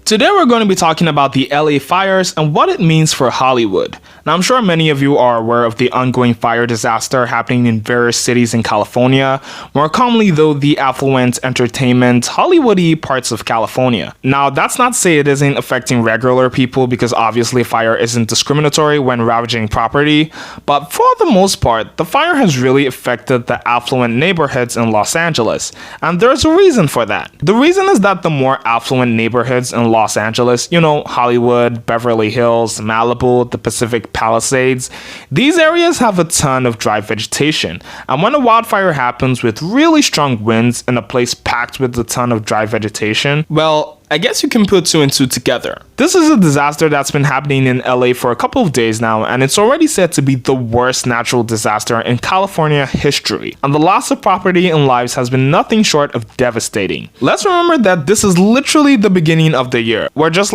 Today we're going to be talking about the LA fires and what it means for Hollywood. Now I'm sure many of you are aware of the ongoing fire disaster happening in various cities in California, more commonly though the affluent, entertainment, Hollywoody parts of California. Now that's not to say it isn't affecting regular people, because obviously fire isn't discriminatory when ravaging property, but for the most part the fire has really affected the affluent neighborhoods in Los Angeles, and there's a reason for that. The reason is that the more affluent neighborhoods in Los Angeles, Hollywood, Beverly Hills, Malibu, the Pacific Palisades, these areas have a ton of dry vegetation, and when a wildfire happens with really strong winds in a place packed with a ton of dry vegetation, well, I guess you can put two and two together. This is a disaster that's been happening in LA for a couple of days now, and it's already said to be the worst natural disaster in California history, and the loss of property and lives has been nothing short of devastating. Let's remember that this is literally the beginning of the year. We're just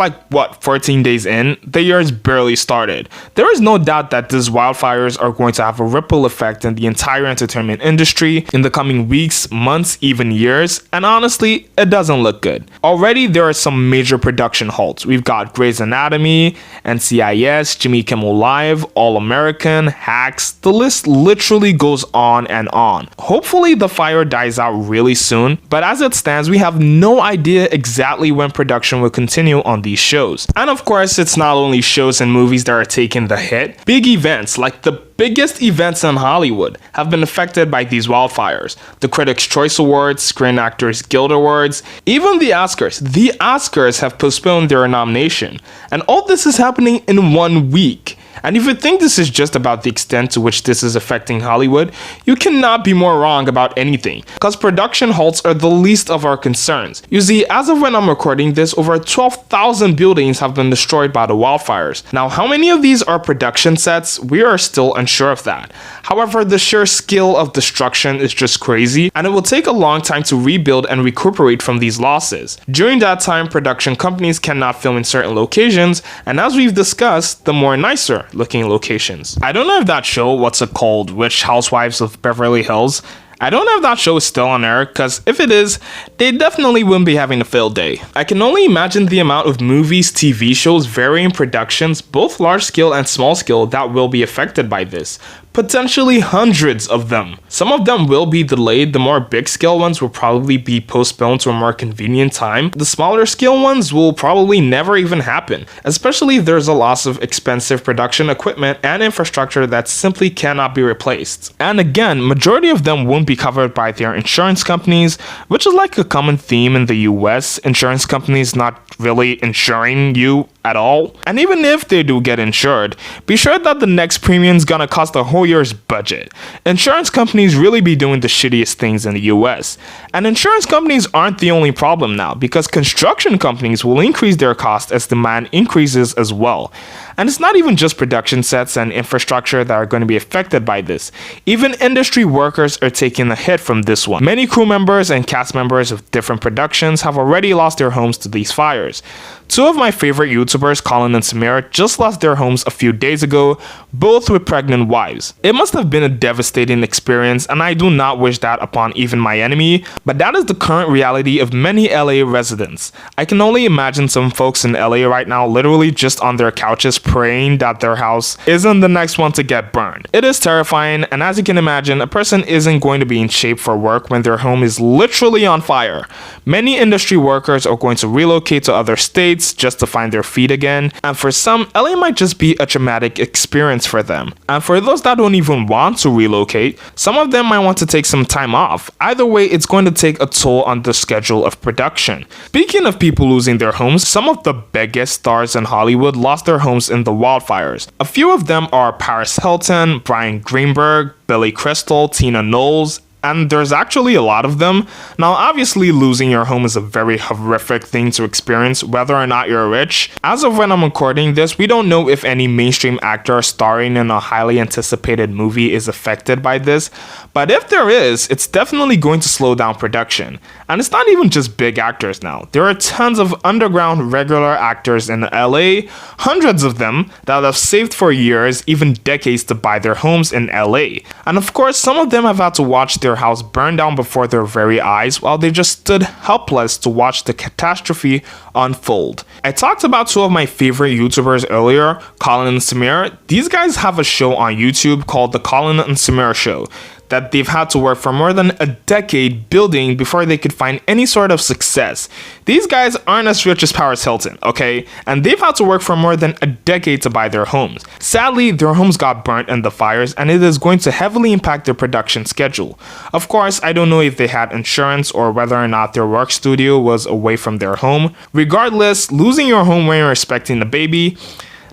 14 days in, the year is barely started. There is no doubt that these wildfires are going to have a ripple effect in the entire entertainment industry in the coming weeks, months, even years, and honestly, it doesn't look good. Already, there are some major production halts. We've got Grey's Anatomy, NCIS, Jimmy Kimmel Live, All American, Hacks. The list literally goes on and on. Hopefully the fire dies out really soon, but as it stands, we have no idea exactly when production will continue on these shows. And of course, it's not only shows and movies that are taking the hit. Big events like the biggest events in Hollywood have been affected by these wildfires. The Critics' Choice Awards, Screen Actors Guild Awards, even the Oscars. The Oscars have postponed their nomination. And all this is happening in 1 week. And if you think this is just about the extent to which this is affecting Hollywood, you cannot be more wrong about anything, because production halts are the least of our concerns. You see, as of when I'm recording this, over 12,000 buildings have been destroyed by the wildfires. Now, how many of these are production sets? We are still unsure of that. However, the sheer scale of destruction is just crazy, and it will take a long time to rebuild and recuperate from these losses. During that time, production companies cannot film in certain locations, and as we've discussed, the more nicer looking locations. I don't know if that show, what's it called, Witch Housewives of Beverly Hills, I don't know if that show is still on air, because if it is, they definitely wouldn't be having a field day. I can only imagine the amount of movies, TV shows, varying productions, both large scale and small scale, that will be affected by this. Potentially hundreds of them. Some of them will be delayed. The more big scale ones will probably be postponed to a more convenient time. The smaller scale ones will probably never even happen, especially if there's a loss of expensive production equipment and infrastructure that simply cannot be replaced. And again, majority of them won't be covered by their insurance companies, which is like a common theme in the US. Insurance companies not really insuring you at all. And even if they do get insured, be sure that the next premium is gonna cost a whole year's budget. Insurance companies really be doing the shittiest things in the US. And insurance companies aren't the only problem now, because construction companies will increase their cost as demand increases as well. And it's not even just production sets and infrastructure that are going to be affected by this. Even industry workers are taking a hit from this one. Many crew members and cast members of different productions have already lost their homes to these fires. Two of my favorite YouTubers, Colin and Samira, just lost their homes a few days ago, both with pregnant wives. It must have been a devastating experience, and I do not wish that upon even my enemy, but that is the current reality of many LA residents. I can only imagine some folks in LA right now literally just on their couches praying that their house isn't the next one to get burned. It is terrifying, and as you can imagine, a person isn't going to be in shape for work when their home is literally on fire. Many industry workers are going to relocate to other states just to find their feet again, and for some, LA might just be a traumatic experience for them. And for those that don't even want to relocate, some of them might want to take some time off. Either way, it's going to take a toll on the schedule of production. Speaking of people losing their homes, some of the biggest stars in Hollywood lost their homes in the wildfires. A few of them are Paris Hilton, Brian Greenberg, Billy Crystal, Tina Knowles, and there's actually a lot of them. Now, obviously, losing your home is a very horrific thing to experience, whether or not you're rich. As of when I'm recording this, we don't know if any mainstream actor starring in a highly anticipated movie is affected by this, but if there is, it's definitely going to slow down production. And it's not even just big actors now. There are tons of underground regular actors in LA, hundreds of them, that have saved for years, even decades, to buy their homes in LA. And of course, some of them have had to watch their their house burned down before their very eyes while they just stood helpless to watch the catastrophe unfold. I talked about two of my favorite YouTubers earlier, Colin and Samir. These guys have a show on YouTube called The Colin and Samir Show that they've had to work for more than a decade building before they could find any sort of success. These guys aren't as rich as Paris Hilton, okay? And they've had to work for more than a decade to buy their homes. Sadly, their homes got burnt in the fires, and it is going to heavily impact their production schedule. Of course, I don't know if they had insurance or whether or not their work studio was away from their home. Regardless, losing your home when you're expecting a baby,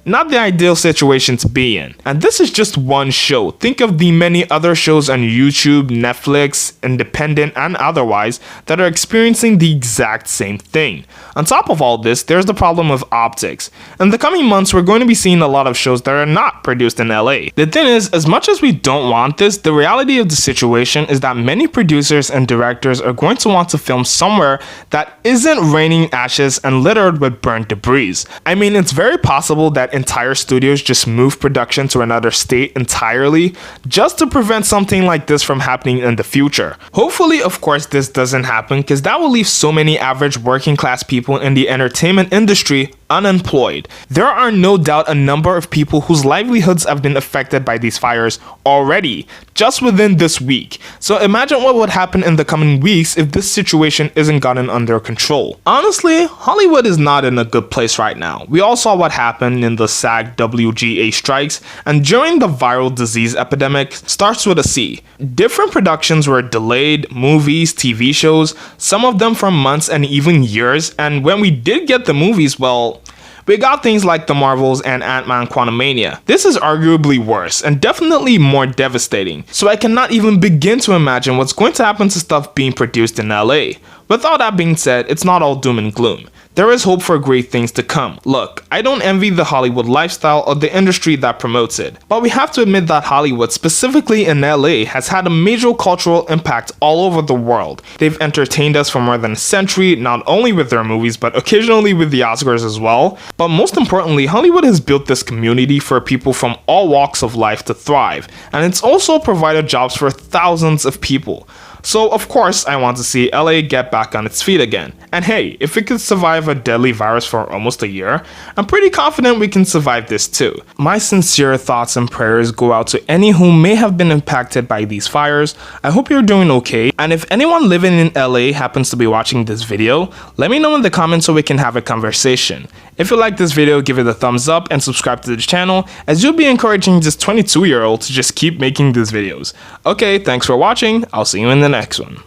not the ideal situation to be in. And this is just one show. Think of the many other shows on YouTube, Netflix, independent and otherwise, that are experiencing the exact same thing. On top of all this, there's the problem of optics. In the coming months, we're going to be seeing a lot of shows that are not produced in LA. The thing is, as much as we don't want this, the reality of the situation is that many producers and directors are going to want to film somewhere that isn't raining ashes and littered with burnt debris. I mean, it's very possible that entire studios just move production to another state entirely just to prevent something like this from happening in the future. Hopefully, of course, this doesn't happen because that will leave so many average working class people in the entertainment industry unemployed. There are no doubt a number of people whose livelihoods have been affected by these fires already, just within this week. So imagine what would happen in the coming weeks if this situation isn't gotten under control. Honestly, Hollywood is not in a good place right now. We all saw what happened in the SAG WGA strikes, and during the viral disease epidemic, starts with a C. Different productions were delayed, movies, TV shows, some of them for months and even years, and when we did get the movies, well, we got things like The Marvels and Ant-Man Quantumania. This is arguably worse and definitely more devastating, so I cannot even begin to imagine what's going to happen to stuff being produced in LA. With all that being said, it's not all doom and gloom. There is hope for great things to come. Look, I don't envy the Hollywood lifestyle or the industry that promotes it, but we have to admit that Hollywood, specifically in LA, has had a major cultural impact all over the world. They've entertained us for more than a century, not only with their movies, but occasionally with the Oscars as well. But most importantly, Hollywood has built this community for people from all walks of life to thrive, and it's also provided jobs for thousands of people. So of course I want to see LA get back on its feet again. And hey, if it could survive a deadly virus for almost a year, I'm pretty confident we can survive this too. My sincere thoughts and prayers go out to any who may have been impacted by these fires. I hope you're doing okay, and if anyone living in LA happens to be watching this video, let me know in the comments so we can have a conversation. If you like this video, give it a thumbs up and subscribe to the channel, as you'll be encouraging this 22-year-old to just keep making these videos. Okay, thanks for watching, I'll see you in the next one.